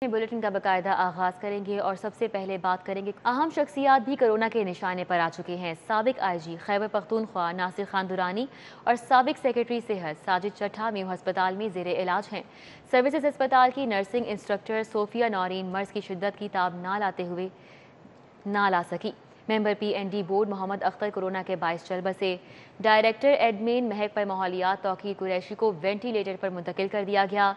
Bulletin کا باقاعدہ آغاز کریں گے اور سب سے پہلے بات کریں گے اہم شخصیات بھی کرونا کے نشانے پر آ چکے ہیں۔ سابق آئی جی خیبر پختونخوا ناصر خان درانی اور سابق سیکرٹری صحت ساجد چٹھا میو ہسپتال میں زیر علاج ہیں۔ سروسز ہسپتال کی نرسنگ انسٹرکٹر صوفیہ نورین مرض کی شدت کی تاب نہ لا سکی۔ ممبر پی این ڈی بورڈ محمد اختر کورونا کے باعث چل بسے۔ ڈائریکٹر ایڈمین مہک پر ماحولیات توقیر قریشی کو وینٹی لیٹر پر منتقل کر دیا گیا۔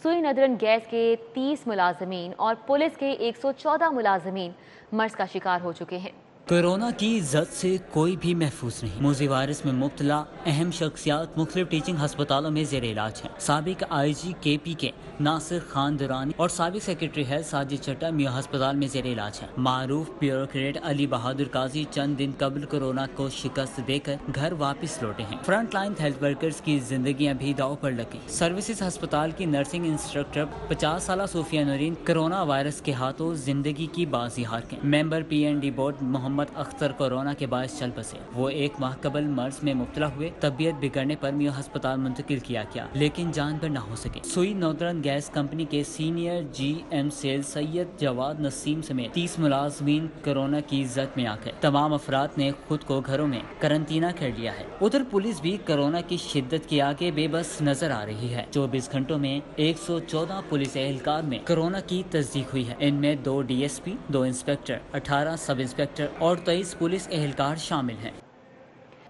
سوئی ندرن گیس کے 30 ملازمین اور پولیس کے 114 ملازمین مرض کا شکار ہو چکے ہیں۔ کورونا کی زد سے کوئی بھی محفوظ نہیں۔ موذی وائرس میں مبتلا اہم شخصیات مختلف ٹیچنگ ہسپتالوں میں زیر علاج ہیں۔ سابق آئی جی کے پی کے ناصر خان درانی اور سابق سیکرٹری ہیلتھ ساجد چٹھا میو ہسپتال میں زیر علاج ہیں۔ معروف بیوروکریٹ علی بہادر قاضی چند دن قبل کورونا کو شکست دے کر گھر واپس لوٹے ہیں۔ فرنٹ لائن ہیلتھ ورکرز کی زندگیاں بھی داؤ پر لگیں۔ سروسز ہسپتال کی نرسنگ انسٹرکٹر 50 سالہ صوفیہ نورین کورونا وائرس کے ہاتھوں زندگی کی بازی ہار گئیں۔ ممبر پی این ڈی بورڈ محمد اختر کورونا کے باعث چل بسے۔ وہ ایک ماہ قبل مرض میں مبتلا ہوئے، طبیعت بگڑنے پر میو ہسپتال منتقل کیا گیا لیکن جان پر نہ ہو سکے۔ سوئی نودرن گیس کمپنی کے سینئر جی ایم سیل سید جواد نسیم سمیت 30 ملازمین کورونا کی زد میں آ گئے۔ تمام افراد نے خود کو گھروں میں قرنطینہ کر لیا ہے۔ ادھر پولیس بھی کورونا کی شدت کے آگے بے بس نظر آ رہی ہے۔ 24 گھنٹوں میں 114 پولیس اہلکار میں کورونا کی تصدیق ہوئی ہے۔ ان میں 2 ڈی ایس پی، 2 انسپکٹر، 18 سب انسپکٹر اور 23 پولیس اہلکار شامل ہیں۔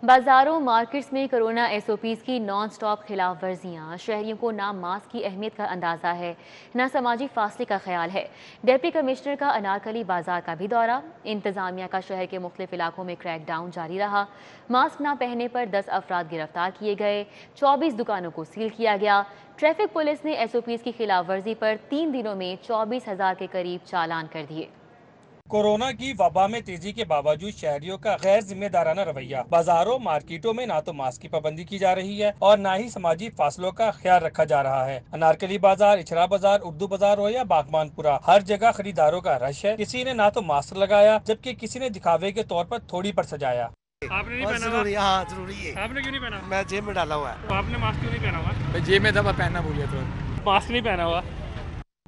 بازاروں مارکیٹس میں کرونا ایس او پیز کی نان سٹاپ خلاف ورزیاں۔ شہریوں کو نہ ماسک کی اہمیت کا اندازہ ہے، نہ سماجی فاصلے کا خیال ہے۔ ڈپٹی کمشنر کا انارکلی بازار کا بھی دورہ۔ انتظامیہ کا شہر کے مختلف علاقوں میں کریک ڈاؤن جاری رہا۔ ماسک نہ پہننے پر 10 افراد گرفتار کیے گئے، 24 دکانوں کو سیل کیا گیا۔ ٹریفک پولیس نے ایس او پیز کی خلاف ورزی پر 3 دنوں میں 24,000 کے قریب چالان کر دیے۔ کورونا کی وبا میں تیزی کے باوجود شہریوں کا غیر ذمہ دارانہ رویہ۔ بازاروں مارکیٹوں میں نہ تو ماسک کی پابندی کی جا رہی ہے اور نہ ہی سماجی فاصلوں کا خیال رکھا جا رہا ہے۔ انارکلی بازار، اچھرا بازار، اردو بازار ہو یا باغبان پورا، ہر جگہ خریداروں کا رش ہے۔ کسی نے نہ تو ماسک لگایا جبکہ کسی نے دکھاوے کے طور پر تھوڑی پر سجایا۔ آپ نے نہیں پہنا ہوا؟ ہاں ضروری ہے۔ آپ نے کیوں نہیں پہنا؟ میں جیب میں ڈالا ہوا ہے۔ آپ نے ماسک کیوں نہیں پہنا ہوا؟ جیب میں دبا پہننا بھول گیا تو ماسک نہیں پہنا ہوا۔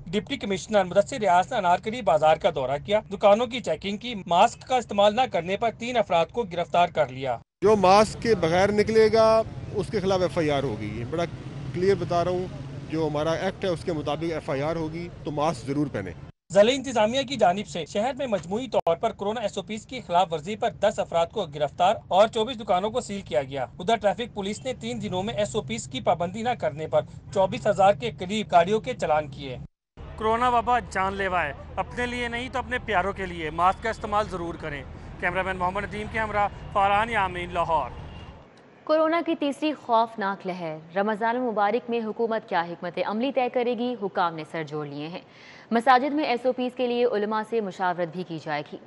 ڈپٹی کمشنر مدثر ریاض نے انارکلی بازار کا دورہ کیا، دکانوں کی چیکنگ کی۔ ماسک کا استعمال نہ کرنے پر 3 افراد کو گرفتار کر لیا۔ جو ماسک کے بغیر نکلے گا اس کے خلاف ایف آئی آر ہوگی۔ بڑا کلیئر بتا رہا ہوں، جو ہمارا ایکٹ ہے اس کے مطابق ایف آئی آر ہوگی، تو ماسک ضرور پہنے۔ ضلع انتظامیہ کی جانب سے شہر میں مجموعی طور پر کورونا ایس او پیز کی خلاف ورزی پر 10 افراد کو گرفتار اور 24 دکانوں کو سیل کیا گیا۔ ادھر ٹریفک پولیس نے 3 دنوں میں ایس او پیز کی پابندی نہ کرنے پر 24,000 کے قریب گاڑیوں کے چلان کیے۔ کورونا وبا جان لیوا ہے، اپنے لیے نہیں تو اپنے پیاروں کے لیے ماسک کا استعمال ضرور کریں۔ کیمرہ مین محمد ندیم کے ہمراہ فارہان یامین، لاہور۔ کورونا کی تیسری خوفناک لہر۔ رمضان المبارک میں حکومت کیا حکمت عملی طے کرے گی، حکام نے سر جوڑ لیے ہیں۔ مساجد میں ایس او پیز کے لیے علماء سے مشاورت بھی کی جائے گی۔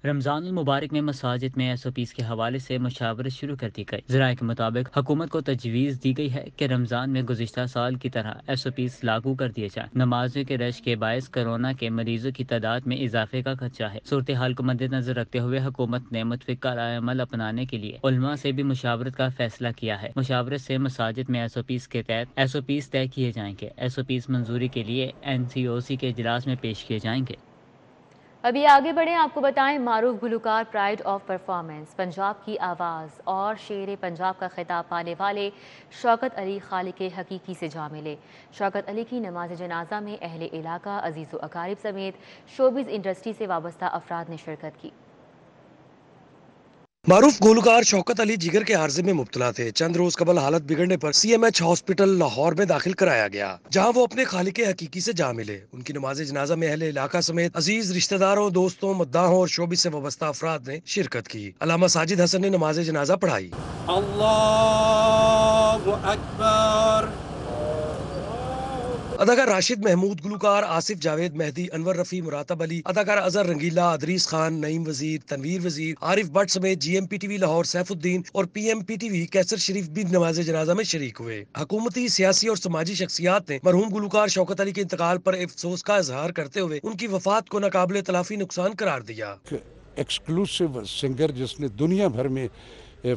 رمضان المبارک میں مساجد میں ایس او پیز کے حوالے سے مشاورت شروع کر دی گئی۔ ذرائع کے مطابق حکومت کو تجویز دی گئی ہے کہ رمضان میں گزشتہ سال کی طرح ایس او پیز لاگو کر دیے جائیں۔ نمازوں کے رش کے باعث کورونا کے مریضوں کی تعداد میں اضافے کا خدشہ ہے۔ صورتحال کو مد نظر رکھتے ہوئے حکومت نے متفقہ رائے عمل اپنانے کے لیے علماء سے بھی مشاورت کا فیصلہ کیا ہے۔ مشاورت سے مساجد میں ایس او پیز کے تحت ایس او پیز طے کیے جائیں گے۔ ایس او پیز منظوری کے لیے این سی او سی کے اجلاس میں پیش کیے جائیں گے۔ ابھی آگے بڑھیں، آپ کو بتائیں معروف گلوکار پرائڈ آف پرفارمنس، پنجاب کی آواز اور شیر پنجاب کا خطاب پانے والے شوکت علی خالق حقیقی سے جا ملے۔ شوکت علی کی نماز جنازہ میں اہل علاقہ، عزیز و اقارب سمیت شوبز انڈسٹری سے وابستہ افراد نے شرکت کی۔ معروف گلوکار شوکت علی جگر کے عارضے میں مبتلا تھے۔ چند روز قبل حالت بگڑنے پر C M H hospital Lahore میں داخل کرایا گیا، جہاں وہ اپنے خالق حقیقی سے جا ملے۔ ان کی نماز جنازہ میں اہل علاقہ سمیت عزیز رشتہ داروں، دوستوں، مداحوں اور شعبے سے وابستہ افراد نے شرکت کی۔ علامہ ساجد حسن نے نماز جنازہ پڑھائی۔ اللہ اکبر۔ اداکار راشد محمود، گلوکار آصف جاوید، مہدی، انور رفیع، مراتب علی، اداکار اظہر رنگیلا، ادریس خان، نعیم وزیر، تنویر وزیر، عارف بٹ سمیت G M P T V Lahore Saif Uddin اور پی ایم پی ٹی وی کیسر شریف بھی نماز جنازہ میں شریک ہوئے۔ حکومتی، سیاسی اور سماجی شخصیات نے مرحوم گلوکار شوکت علی کے انتقال پر افسوس کا اظہار کرتے ہوئے ان کی وفات کو ناقابل تلافی نقصان قرار دیا۔ ایکسکلوسیو سنگر جس نے دنیا بھر میں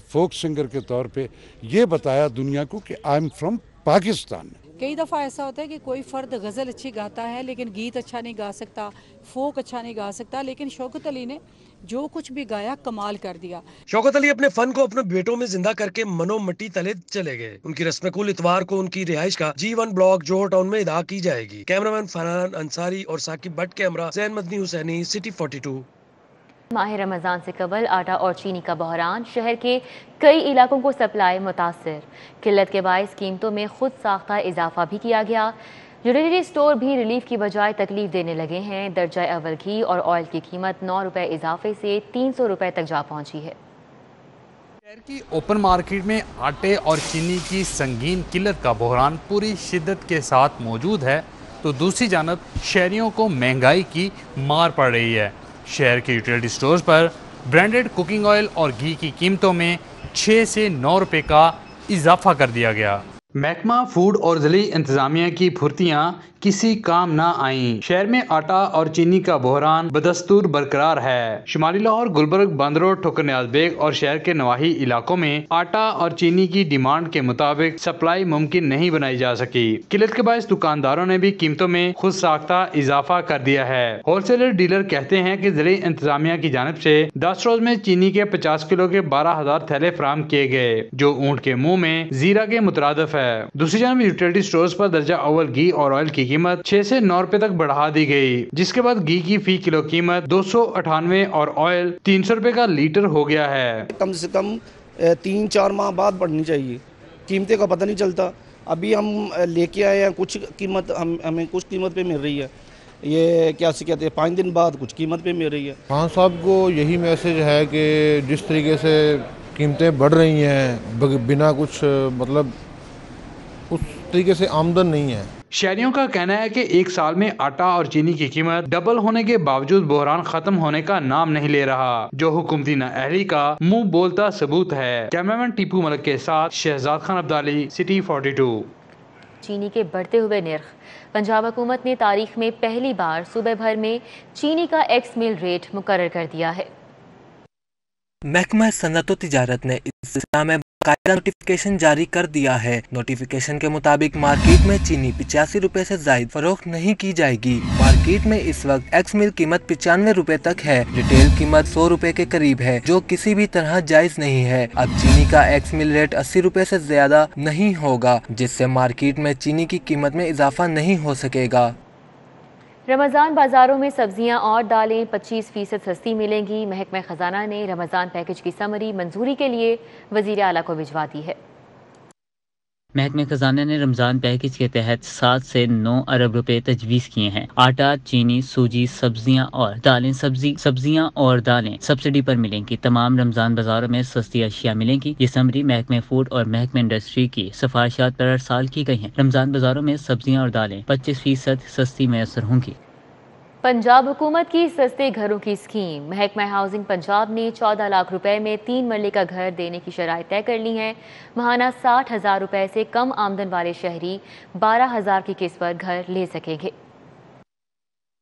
فوک سنگر کے طور پہ یہ بتایا دنیا کو کہ آئی ایم فرام پاکستان۔ कई दफ़ा ऐसा होता है कि कोई फ़र्द गज़ल अच्छी गाता है लेकिन गीत अच्छा नहीं गा सकता, फोक अच्छा नहीं गा सकता, लेकिन शौकत अली ने जो कुछ भी गाया कमाल कर दिया। शौकत अली अपने फन को अपने बेटों में जिंदा करके मनो मिट्टी तले चले गए। उनकी रस्म कुल इतवार को उनकी रिहाइश का G1 ब्लॉक जोहर टाउन में अदा की जाएगी। कैमरामैन फरहान अंसारी और साकिब भट्ट के हमरा जैन मदनी हुसैनी, सिटी 42। माह रमज़ान से कबल आटा और चीनी का बहरान, शहर के कई इलाकों को सप्लाई मुतासर। किल्लत के बायस कीमतों में खुद साख्ता इजाफा भी किया गया। यूटिलिटी स्टोर भी रिलीफ की बजाय तकलीफ देने लगे हैं। दर्जा अव्वल घी और ऑयल की कीमत 9 रुपये इजाफे से 300 रुपये तक जा पहुंची है। शहर की ओपन मार्केट में आटे और चीनी की संगीन किल्लत का बहरान पूरी शिद्दत के साथ मौजूद है, तो दूसरी जानब शहरियों को महंगाई की मार पड़ रही है। शहर के यूटिलिटी स्टोर्स पर ब्रांडेड कुकिंग ऑयल और घी की कीमतों में 6 से 9 रुपये का इजाफा कर दिया गया। महकमा फूड और ज़िली इंतज़ामिया की फुर्तियाँ किसी काम ना आईं। शहर में आटा और चीनी का बहरान बदस्तूर बरकरार है। शुमाली लाहौर, गुलबर्ग, बंदरोड, ठोकर नियाज बेग और शहर के नवाही इलाकों में आटा और चीनी की डिमांड के मुताबिक सप्लाई मुमकिन नहीं बनाई जा सकी। किल्लत के बायस दुकानदारों ने भी कीमतों में खुद साख्ता इजाफा कर दिया है। होलसेलर डीलर कहते हैं कि ज़िली इंतज़ामिया की जानिब से 10 रोज में चीनी के 50 किलो के 12,000 थैले फराहम किए गए, जो ऊँट के मुँह में जीरा के मुतरादिफ है। दूसरी जानब यूटिलिटी स्टोर्स पर दर्जा अव्वल घी और ऑयल की कीमत 6 से 9 रुपए तक बढ़ा दी गई, जिसके बाद घी की फी किलो कीमत 298 और ऑयल 300 रुपए का लीटर हो गया है। कम से कम 3-4 माह बाद बढ़नी चाहिए, कीमतें का पता नहीं चलता। अभी हम लेके आए हैं कुछ कीमत, हमें कुछ कीमत पे मिल रही है, ये क्या से कहते हैं 5 दिन बाद कुछ कीमत पे मिल रही है। खान साहब को यही मैसेज है कि जिस तरीके से कीमतें बढ़ रही हैं बिना कुछ मतलब उस तरीके से आमदन नहीं है। शहरियों का कहना है कि एक साल में आटा और चीनी की कीमत डबल होने के बावजूद बहरान खत्म होने का नाम नहीं ले रहा, जो हुकूमती नाअहली का मुंह बोलता सबूत है। कैमरामैन टीपू मलिक के साथ शहजाद खान अब्दाली, सिटी 42। चीनी के बढ़ते हुए निर्ख। पंजाब हुकूमत ने तारीख में पहली बार सूबे भर में चीनी का एक्स मिल रेट मुकर्रर कर दिया है। महकमा सनअत व तिजारत ने इस सिलसिले में बाकायदा नोटिफिकेशन जारी कर दिया है। नोटिफिकेशन के मुताबिक मार्केट में चीनी 85 रुपए से जायद फरोख्त नहीं की जाएगी। मार्केट में इस वक्त एक्स मिल कीमत 95 रुपए तक है। रिटेल कीमत 100 रुपए के करीब है, जो किसी भी तरह जायज नहीं है। अब चीनी का एक्स मिल रेट 80 रुपए से ज्यादा नहीं होगा, जिससे मार्केट में चीनी की कीमत में इजाफा नहीं हो सकेगा। रमज़ान बाज़ारों में सब्जियां और दालें 25% सस्ती मिलेंगी। महकमा खजाना ने रमज़ान पैकेज की समरी मंजूरी के लिए वज़ीर आला को भिजवा दी है। महकमे खजाना ने रमज़ान पैकेज के तहत 7 से 9 अरब रुपए तजवीज़ किए हैं। आटा, चीनी, सूजी, सब्जियां और दालें सब्जियां और दालें सब्सिडी पर मिलेंगी। तमाम रमज़ान बाज़ारों में सस्ती अशिया मिलेंगी। ये समरी महकमे फूड और महकमे इंडस्ट्री की सिफारिशात पर अरसाल की गई हैं। रमज़ान बाज़ारों में सब्जियां और दालें 25% सस्ती मैसर होंगी। पंजाब हुकूमत की सस्ते घरों की स्कीम। महकमा हाउसिंग पंजाब ने 14 लाख रुपए में 3 मरले का घर देने की शराइत तय कर ली हैं। महाना 60,000 रुपए से कम आमदन वाले शहरी 12,000 की किस्त पर घर ले सकेंगे।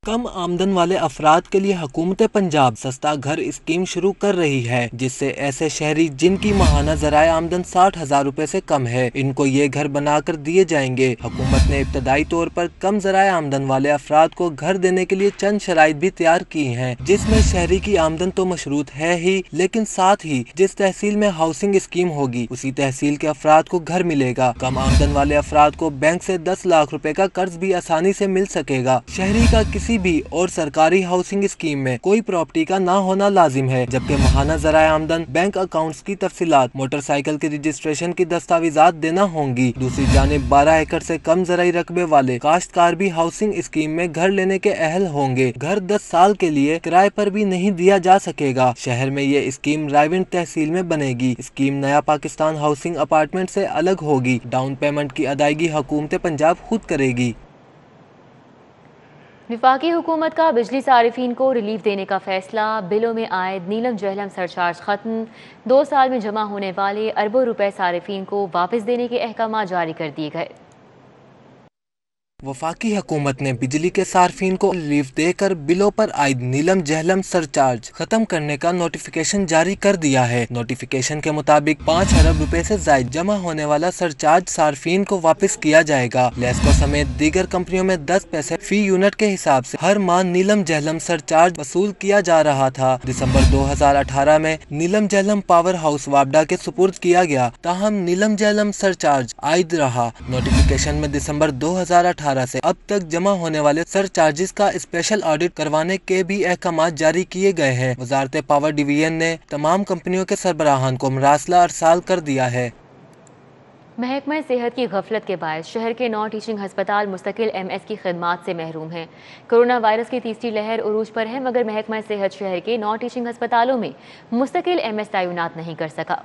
कम आमदन वाले अफराद के लिए हुकूमत पंजाब सस्ता घर स्कीम शुरू कर रही है, जिससे ऐसे शहरी जिनकी माहाना ज़राए आमदन 60,000 रुपए से कम है, इनको ये घर बनाकर दिए जाएंगे। हुकूमत ने इब्तदाई तौर पर कम ज़राए आमदन वाले अफराद को घर देने के लिए चंद शराइत भी तैयार की हैं, जिसमें शहरी की आमदन तो मशरूत है ही, लेकिन साथ ही जिस तहसील में हाउसिंग स्कीम होगी उसी तहसील के अफराद को घर मिलेगा। कम आमदन वाले अफराद को बैंक से 10 लाख रुपए का कर्ज भी आसानी से मिल सकेगा। शहरी का किसी भी और सरकारी हाउसिंग स्कीम में कोई प्रॉपर्टी का ना होना लाजिम है, जबकि माहाना ज़राए आमदन, बैंक अकाउंट्स की तफसीलात, मोटरसाइकिल की रजिस्ट्रेशन की दस्तावेजात देना होंगी। दूसरी जानिब 12 एकड़ से कम ज़राई रकबे वाले काश्तकार भी हाउसिंग स्कीम में घर लेने के अहल होंगे। घर 10 साल के लिए किराए पर भी नहीं दिया जा सकेगा। शहर में ये स्कीम रायविंड तहसील में बनेगी। स्कीम नया पाकिस्तान हाउसिंग अपार्टमेंट से अलग होगी। डाउन पेमेंट की अदायगी हुकूमत पंजाब खुद करेगी। वफाकी हुकूमत का बिजली सारिफीन को रिलीफ देने का फैसला। बिलों में आयद नीलम जहलम सरचार्ज खत्म। 2 साल में जमा होने वाले अरबों रुपए सारिफीन को वापस देने के अहकाम जारी कर दिए गए। वफाकी हुकूमत ने बिजली के सार्फिन को रिलीफ देकर बिलों पर आयद नीलम जहलम सरचार्ज खत्म करने का नोटिफिकेशन जारी कर दिया है। नोटिफिकेशन के मुताबिक 5 अरब रुपए से जायद जमा होने वाला सरचार्ज सार्फिन को वापस किया जाएगा। लेस्को समेत दीगर कंपनियों में 10 पैसे फी यूनिट के हिसाब से हर माह नीलम जहलम सरचार्ज वसूल किया जा रहा था। दिसंबर 2018 में नीलम जहलम पावर हाउस वापडा के सुपुर्द किया गया, ताहम नीलम जहलम सरचार्ज आयद रहा। नोटिफिकेशन में दिसंबर 2018 से अब तक जमा होने वाले सरचार्जेस का स्पेशल ऑडिट करवाने के भी अहकाम जारी किए गए हैं। वजारत पावर डिवीजन ने तमाम कंपनियों के सरबराहान को मरासला अरसाल कर दिया है। महकमा सेहत की गफलत के बायस शहर के 9 टीचिंग हस्पताल मुस्तकिल MS की खिदमात से महरूम हैं। कोरोना वायरस की तीसरी लहर उरूज पर है, मगर महकमा सेहत शहर के 9 टीचिंग हस्पतालों में मुस्तकिल MS तैनात नहीं कर सका।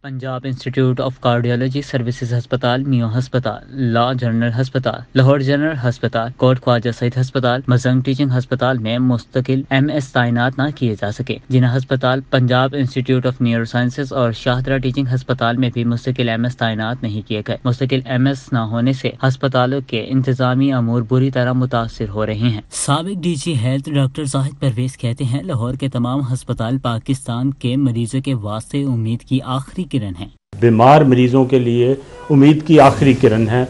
Punjab institute of cardiology services हस्पताल, मियो हस्पताल, लॉ जनरल हस्पताल, लाहौर जनरल हस्पताल, कोट ख्वाजा सईद हस्पताल, मजंग टीचिंग हस्पताल में मुस्तकिल MS तैनात न किए जा सके। जिन्हें हस्पताल Punjab institute of neuro sciences और शाहदरा टीचिंग हस्पताल में भी मुस्तकिल MS तैनात नहीं किए गए। मुस्तकिल MS न होने से हस्पतालों के इंतजामी अमूर बुरी तरह मुतासिर हो रहे हैं। साबिक DG health doctor Zahid Pervez कहते हैं, लाहौर के तमाम हस्पताल पाकिस्तान के मरीजों के वास्ते उम्मीद की आखिरी किरण है। बीमार मरीजों के लिए उम्मीद की आखिरी किरण है।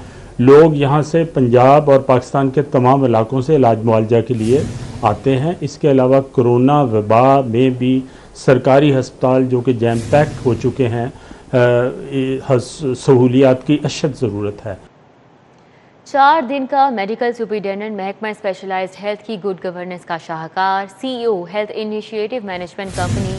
लोग यहाँ से पंजाब और पाकिस्तान के तमाम इलाकों से इलाज मुआवजा के लिए आते हैं। इसके अलावा कोरोना वबा में भी सरकारी हस्पताल जो कि जैम पैक्ड हो चुके हैं, सहूलियात की अशद ज़रूरत है। 4 दिन का मेडिकल सुपरिटेंडेंट महकमा स्पेशलाइज्ड हेल्थ की गुड गवर्नेंस का शाहकार CEO health initiative management company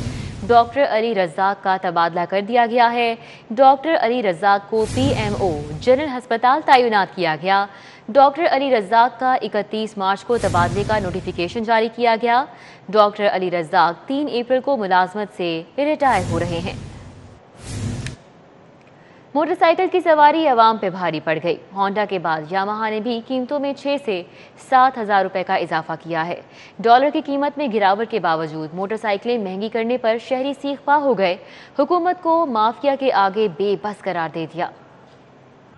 doctor Ali Razaq का तबादला कर दिया गया है। डॉक्टर अली रज़ाक को PMO जनरल हस्पताल तैनात किया गया। डॉक्टर अली रज़ाक का 31 मार्च को तबादले का नोटिफिकेशन जारी किया गया। डॉक्टर अली रज़ाक 3 अप्रैल को मुलाजमत से रिटायर हो रहे हैं। मोटरसाइकिल की सवारी अवाम पे भारी पड़ गई। होंडा के बाद यामाहा ने भी कीमतों में 6 से 7 हज़ार रुपए का इजाफा किया है। डॉलर की कीमत में गिरावट के बावजूद मोटरसाइकिलें महंगी करने पर शहरी सीख पा हो गए। हुकूमत को माफिया के आगे बेबस करार दे दिया।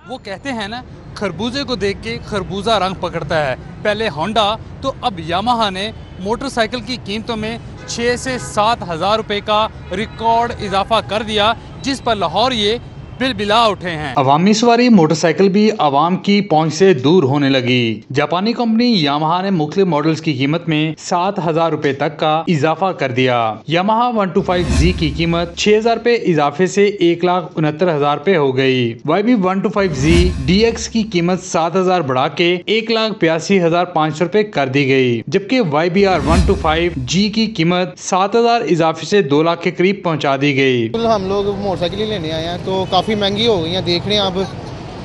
वो कहते हैं ना, खरबूजे को देख के खरबूजा रंग पकड़ता है। पहले होंडा तो अब यामाहा ने मोटरसाइकिल की कीमतों में 6 से 7 हज़ार रुपए का रिकॉर्ड इजाफा कर दिया, जिस पर लाहौर ये बिलबिला उठे हैं। अवामी सवारी मोटरसाइकिल भी आवाम की पहुंच से दूर होने लगी। जापानी कंपनी यामाहा ने मुख्तलिफ मॉडल्स की कीमत में 7 हज़ार रुपए तक का इजाफा कर दिया। यामाहा 125Z की कीमत 6 हज़ार रुपए इजाफे से 1,69,000 रुपए हो गई। YB 125Z DX की कीमत 7 हज़ार बढ़ा के 1,82,500 रुपए कर दी गई, जबकि YBR 125G की कीमत 7 हज़ार इजाफे से 2 लाख के करीब पहुँचा दी गई। हम लोग मोटरसाइकिल लेने आए हैं तो काफ़ी महंगी हो गई हैं, देख रहे हैं।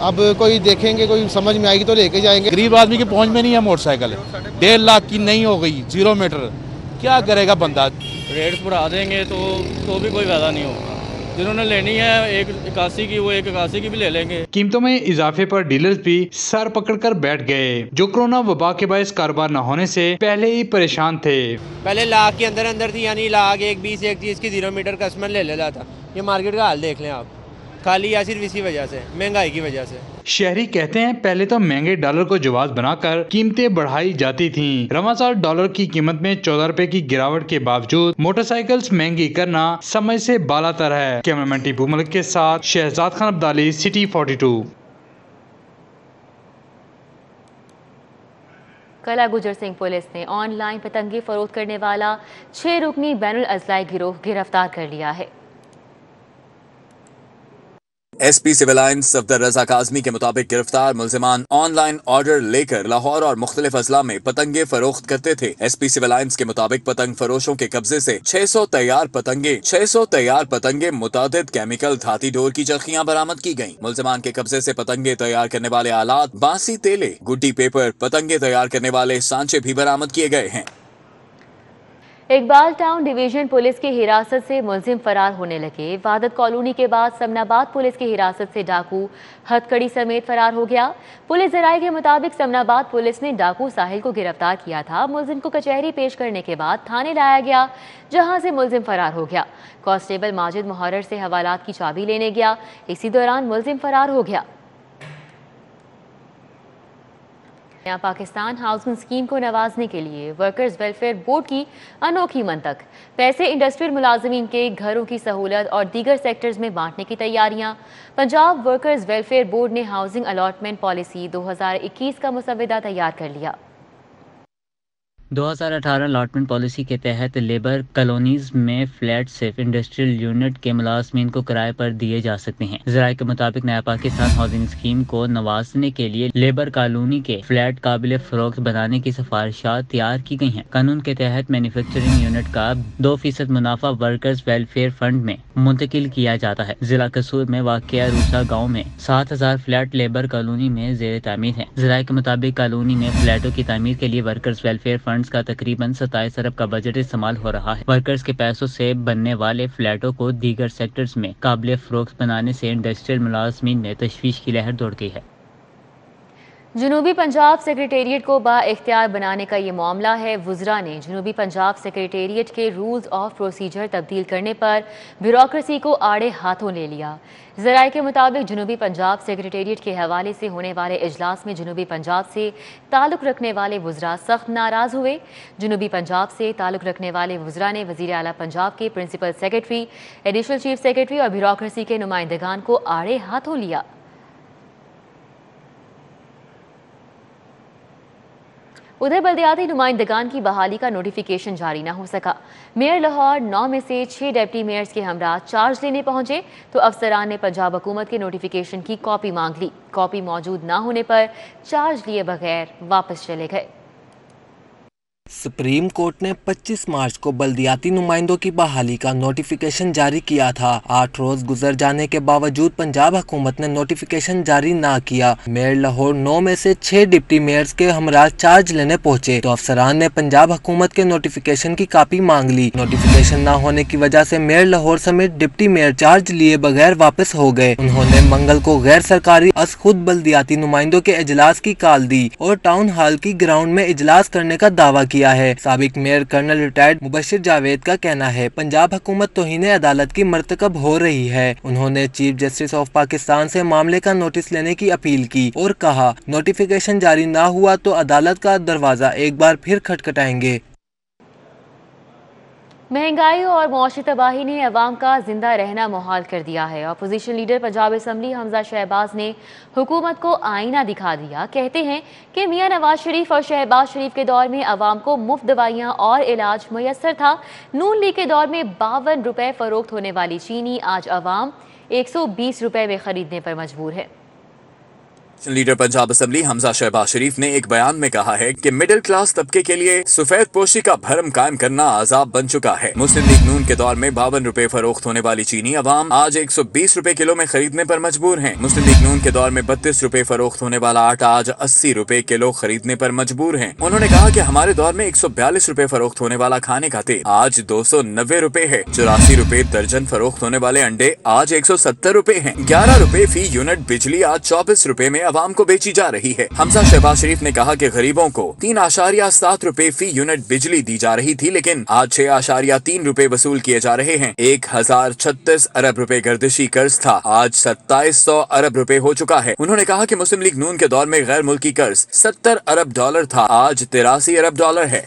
अब कोई देखेंगे, कोई समझ में आएगी तो लेके जाएंगे। गरीब आदमी की पहुंच में नहीं है मोटरसाइकिल, 1.5 लाख की नहीं हो गई 0 मीटर, क्या करेगा बंदा? रेट्स बढ़ा देंगे तो भी कोई फायदा नहीं होगा। जिन्होंने लेनी है 181 की, वो 181 की भी ले लेंगे। कीमतों में इजाफे पर डीलर्स भी सर पकड़कर बैठ गए, जो कोरोना वबा के बायस कारोबार न होने से पहले ही परेशान थे। पहले लाख के अंदर थी, यानी लाख 120 एक चीज़ की 0 मीटर कस्टमर ले लेता था। ये मार्केट का हाल देख लें आप, खाली या सिर्फ इसी वजह से, महंगाई की वजह से। शहरी कहते हैं, पहले तो महंगे डॉलर को जवाब बनाकर कीमतें बढ़ाई जाती थीं। रवां साल डॉलर की कीमत में 14 रुपए की गिरावट के बावजूद मोटरसाइकिल्स महंगी करना समझ से बालातर है। कैमरामैन टीपू मलिक के साथ शहजाद खान अब्दाली, सिटी 42। कला गुजर सिंह पुलिस ने ऑनलाइन पतंगे फरोख्त करने वाला 6 रुकनी बैनुल अज़लाई गिरोह गिरफ्तार कर लिया है। SP सिविल लाइन सफदर रजा काज़मी के मुताबिक गिरफ्तार मुल्जिमान ऑनलाइन ऑर्डर लेकर लाहौर और मुख्तलिफ अजला में पतंगे फरोख्त करते थे। SP सिविल लाइन्स के मुताबिक पतंग फरोशों के कब्जे से 600 तैयार पतंगे मुतादिद केमिकल धाती डोर की चरखियां बरामद की गयी। मुल्जिमान के कब्जे से पतंगे तैयार करने वाले आलात, बांसी तेले, गुड्डी पेपर, पतंगे तैयार करने वाले सांचे भी बरामद किए गए हैं। इकबाल टाउन डिवीजन पुलिस की हिरासत से मुलजिम फरार होने लगे। वादत कॉलोनी के बाद समनाबाद पुलिस की हिरासत से डाकू हथकड़ी समेत फरार हो गया। पुलिस जराये के मुताबिक समनाबाद पुलिस ने डाकू साहिल को गिरफ्तार किया था। मुलजिम को कचहरी पेश करने के बाद थाने लाया गया, जहां से मुलजिम फरार हो गया। कांस्टेबल माजिद मुहर्रर से हवालात की चाबी लेने गया, इसी दौरान मुलजिम फरार हो गया। नया पाकिस्तान हाउसिंग स्कीम को नवाजने के लिए वर्कर्स वेलफेयर बोर्ड की अनोखी मंतक। पैसे इंडस्ट्रियल मुलाजमीन के घरों की सहूलत और दीगर सेक्टर्स में बांटने की तैयारियां। पंजाब वर्कर्स वेलफेयर बोर्ड ने हाउसिंग अलॉटमेंट पॉलिसी 2021 का मुसवदा तैयार कर लिया। 2018 अलॉटमेंट पॉलिसी के तहत लेबर कॉलोनीज में फ्लैट सिर्फ इंडस्ट्रियल यूनिट के मुलाजमीन को किराए पर दिए जा सकते हैं। ज़राए के मुताबिक नया पाकिस्तान हाउसिंग स्कीम को नवाजने के लिए लेबर कॉलोनी के फ्लैट काबिल फरोख्त बनाने की सिफारिशात तैयार की गई हैं। कानून के तहत मैन्युफैक्चरिंग यूनिट का 2% मुनाफा वर्कर्स वेलफेयर फंड में मुंतकिल किया जाता है। जिला कसूर में वाक़िया रूसा गाँव में 7000 फ्लैट लेबर कॉलोनी में ज़ेर तामीर है। ज़राए के मुताबिक कॉलोनी में फ्लैटों की तामीर के लिए वर्कर्स वेलफेयर फंड का तकरीबन 27 अरब का बजट इस्तेमाल हो रहा है। वर्कर्स के पैसों से बनने वाले फ्लैटों को दीगर सेक्टर्स में काबिल फरोख्त बनाने से इंडस्ट्रियल मुलाजमीन में तशवीश की लहर दौड़ गई है। जनूबी पंजाब सेक्रेटेरिएट को बाइख्तियार बनाने का ये मामला है। वुज़रा ने जनूबी पंजाब सेक्रेटेरिएट के रूल्स ऑफ प्रोसीजर तब्दील करने पर ब्यूरोक्रेसी को आड़े हाथों ले लिया। ज़राए के मुताबिक जनूबी पंजाब सेक्रेटेरिएट के हवाले से होने वाले इजलास में जनूबी पंजाब से ताल्लुक़ रखने वाले वुज़रा सख्त नाराज़ हुए। जनूबी पंजाब से ताल्लुक़ रखने वाले वुज़रा ने वज़ीर आला पंजाब के principal secretary, additional chief secretary और ब्यूरोक्रेसी के नुमाइंदगान को आड़े हाथों लिया। उधर बल्दियाती नुमाइंदगान की बहाली का नोटिफिकेशन जारी न हो सका। मेयर लाहौर 9 में से 6 डिप्टी मेयर्स के हमरा चार्ज लेने पहुंचे तो अफसरान ने पंजाब हुकूमत के नोटिफिकेशन की कॉपी मांग ली। कॉपी मौजूद न होने पर चार्ज लिए बगैर वापस चले गए। सुप्रीम कोर्ट ने 25 मार्च को बल्दियाती नुमाइंदों की बहाली का नोटिफिकेशन जारी किया था। 8 रोज गुजर जाने के बावजूद पंजाब हुकूमत ने नोटिफिकेशन जारी ना किया। मेयर लाहौर 9 में से 6 डिप्टी मेयर्स के हमरा चार्ज लेने पहुंचे तो अफसरान ने पंजाब हुकूमत के नोटिफिकेशन की कॉपी मांग ली। नोटिफिकेशन न होने की वजह से मेयर लाहौर समेत डिप्टी मेयर चार्ज लिए बगैर वापस हो गए। उन्होंने मंगल को गैर सरकारी अस खुद बल्दियाती नुमाइंदों के इजलास की कॉल दी और टाउन हॉल की ग्राउंड में इजलास करने का दावा किया है। साबिक mayor colonel retired Mubashir Javed का कहना है पंजाब हुकूमत तौहीन अदालत की मर्तकब हो रही है। उन्होंने चीफ जस्टिस ऑफ पाकिस्तान से मामले का नोटिस लेने की अपील की और कहा नोटिफिकेशन जारी ना हुआ तो अदालत का दरवाजा एक बार फिर खटखटाएंगे। महंगाई और मौशी तबाही ने अवाम का जिंदा रहना मुहाल कर दिया है। Opposition leader Punjab assembly Hamza Shahbaz ने हुकूमत को आईना दिखा दिया। कहते हैं कि मियां नवाज शरीफ और शहबाज शरीफ के दौर में अवाम को मुफ्त दवाइयां और इलाज मुयसर था। नून लीग के दौर में 52 रुपए फरोख्त होने वाली चीनी आज अवाम 120 रुपए में खरीदने पर मजबूर है। लीडर पंजाब असम्बली हमजा शहबाज शरीफ ने एक बयान में कहा है कि मिडिल क्लास तबके के लिए सफेद पोशी का भरम कायम करना आजाब बन चुका है। मुस्लिम लीग नून के दौर में 52 रुपए फरोख्त होने वाली चीनी अवाम आज 120 रुपए किलो में खरीदने पर मजबूर हैं। मुस्लिम लीग नून के दौर में 32 रुपए फरोख्त होने वाला आटा आज 80 रुपए किलो खरीदने पर मजबूर है। उन्होंने कहा कि हमारे दौर में 142 रुपए फरोख्त होने वाला खाने का तेल आज 290 रुपए है। 84 रुपए दर्जन फरोख्त होने वाले अंडे आज 170 रुपए है। 11 रुपए फी यूनिट बिजली आज 24 रुपए में अवाम को बेची जा रही है। हमजा शहबाज शरीफ ने कहा कि गरीबों को 3.7 रुपए फी यूनिट बिजली दी जा रही थी, लेकिन आज 6.3 रुपए वसूल किए जा रहे हैं। 1036 अरब रुपए गर्दिशी कर्ज था, आज 2700 अरब रुपए हो चुका है। उन्होंने कहा कि मुस्लिम लीग नून के दौर में गैर मुल्की कर्ज 70 अरब डॉलर था, आज 83 अरब डॉलर है।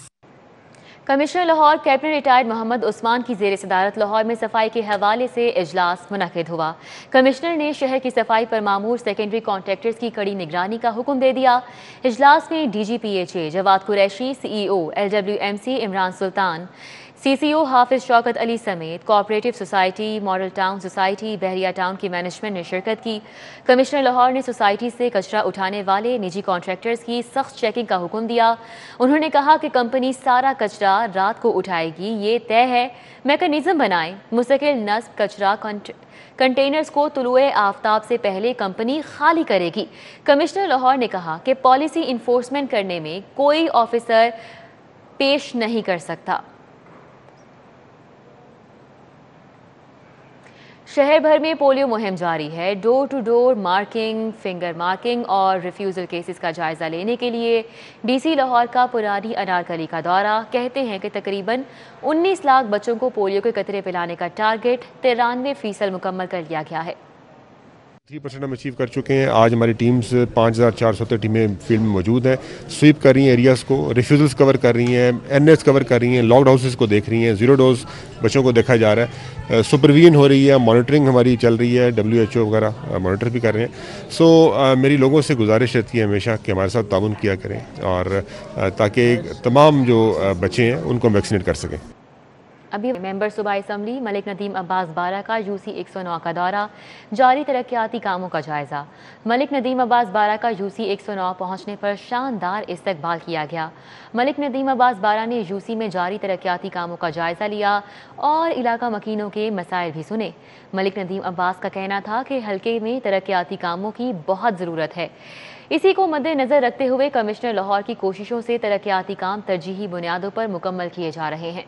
Commissioner Lahore captain retired Muhammad Usman की ज़ेर सदारत लाहौर में सफाई के हवाले से इजलास मुनक़िद हुआ। कमिश्नर ने शहर की सफाई पर मामूर सेकेंडरी कॉन्ट्रैक्टर्स की कड़ी निगरानी का हुक्म दे दिया। इजलास में DGPHA Jawad Qureshi, CEO LWMC Imran सुल्तान, CCO हाफिज शौकत अली समेत cooperative society, model town society, Bahria town की मैनेजमेंट ने शिरकत की। कमिश्नर लाहौर ने सोसाइटी से कचरा उठाने वाले निजी कॉन्ट्रैक्टर्स की सख्त चेकिंग का हुक्म दिया। उन्होंने कहा कि कंपनी सारा कचरा रात को उठाएगी, ये तय है। मैकेनिज्म बनाए, मुस्तकिल नस्ब कचरा कंटेनर्स को तुलुए आफ्ताब से पहले कंपनी खाली करेगी। कमिश्नर लाहौर ने कहा कि पॉलिसी इन्फोर्समेंट करने में कोई ऑफिसर पेश नहीं कर सकता। शहर भर में पोलियो मुहिम जारी है। Door to door marking, finger marking और रिफ्यूज़ल केसेस का जायज़ा लेने के लिए DC लाहौर का पुरानी अनारकली का दौरा। कहते हैं कि तकरीबन 19 लाख बच्चों को पोलियो के कतरे पिलाने का टारगेट 93% मुकम्मल कर लिया गया है। 3% हम अचीव कर चुके हैं। आज हमारी टीम्स 5470 टीमें फील्ड में मौजूद हैं, स्वीप कर रही हैं एरियाज़ को, रिफ्यूज़ल्स कवर कर रही हैं, एनएस कवर कर रही हैं, लॉक्ड हाउसेस को देख रही हैं, ज़ीरो डोज बच्चों को देखा जा रहा है, सुपरविजन हो रही है, मॉनिटरिंग हमारी चल रही है, WHO वगैरह मॉनिटर भी कर रहे हैं। सो मेरी लोगों से गुजारिश रहती है हमेशा कि हमारे साथ ताउन किया करें और ताकि तमाम जो बच्चे हैं उनको वैक्सीनेट कर सकें। अभी मेंबर सूबाई असम्बली मलिक नदीम अब्बास बारा का UC 109 का दौरा, जारी तरक्याती कामों का जायजा। मलिक नदीम अब्बास बारा का UC 109 पहुंचने पर शानदार इस्तकबाल किया गया। मलिक नदीम अब्बास बारा ने UC में जारी तरक्याती कामों का जायजा लिया और इलाका मकीनों के मसाइल भी सुने। मलिक नदीम अब्बास का कहना था कि हल्के में तरक्याती कामों की बहुत ज़रूरत है। इसी को मद्देनजर रखते हुए कमिश्नर लाहौर की कोशिशों से तरक्याती काम तरजीही बुनियादों पर मुकम्मल किए जा रहे हैं।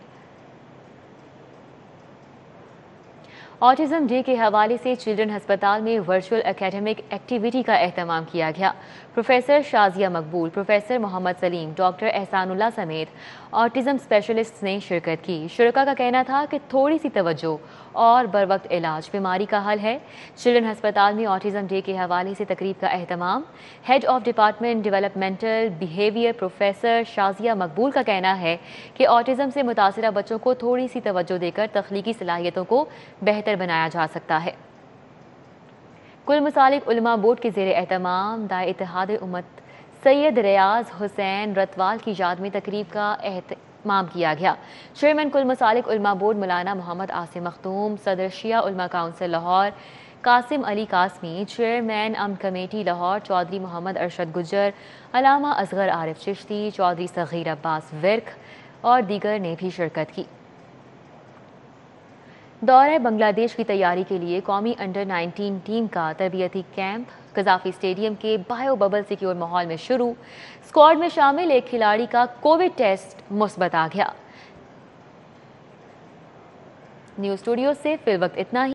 ऑटिज़म डे के हवाले से चिल्ड्रन हस्पताल में वर्चुअल एकेडमिक एक्टिविटी का एहतमाम किया गया। प्रोफेसर शाजिया मकबूल, प्रोफेसर मोहम्मद सलीम, डॉक्टर एहसानुल्लाह समेत ऑटिज़म स्पेशलिस्ट ने शिरकत की। शुरका का कहना था कि थोड़ी सी तवज्जो और बर वक्त इलाज बीमारी का हल है। चिल्ड्रन हस्पताल में ऑटिज़म डे के हवाले से तकरीब का एहतमाम head of department developmental behaviour professor Shazia Maqbool का कहना है कि ऑटिज़म से मुतासिरा बच्चों को थोड़ी सी तवज्जो देकर तख्लीकी सलाहियतों को बेहतर बनाया जा सकता है। कुल मसालिक उलमा बोर्ड के ज़ेरे एहतमाम दाए इत्तेहाद उम्मत सैयद रियाज हुसैन रतवाल की याद में तकरीब का एहतमाम किया गया। चेयरमैन कुल मसालिक उलमा बोर्ड मौलाना मोहम्मद आसिम मखदूम, सदर शिया उलमा काउंसिल लाहौर कासिम अली कासमी, चेयरमैन अमन कमेटी लाहौर चौधरी मोहम्मद अरशद गुज्जर, अलामा असगर आरिफ चिश्ती, चौधरी सगीर अब्बास विर्क और दीगर ने भी शिरकत की। दौरे बांग्लादेश की तैयारी के लिए कौमी अंडर 19 टीम का तरबियती कैंप कजाफी स्टेडियम के बायो बबल सिक्योर माहौल में शुरू। स्क्वाड में शामिल एक खिलाड़ी का कोविड टेस्ट मुस्बत आ गया। न्यूज़ स्टूडियो से फिल वक्त इतना ही।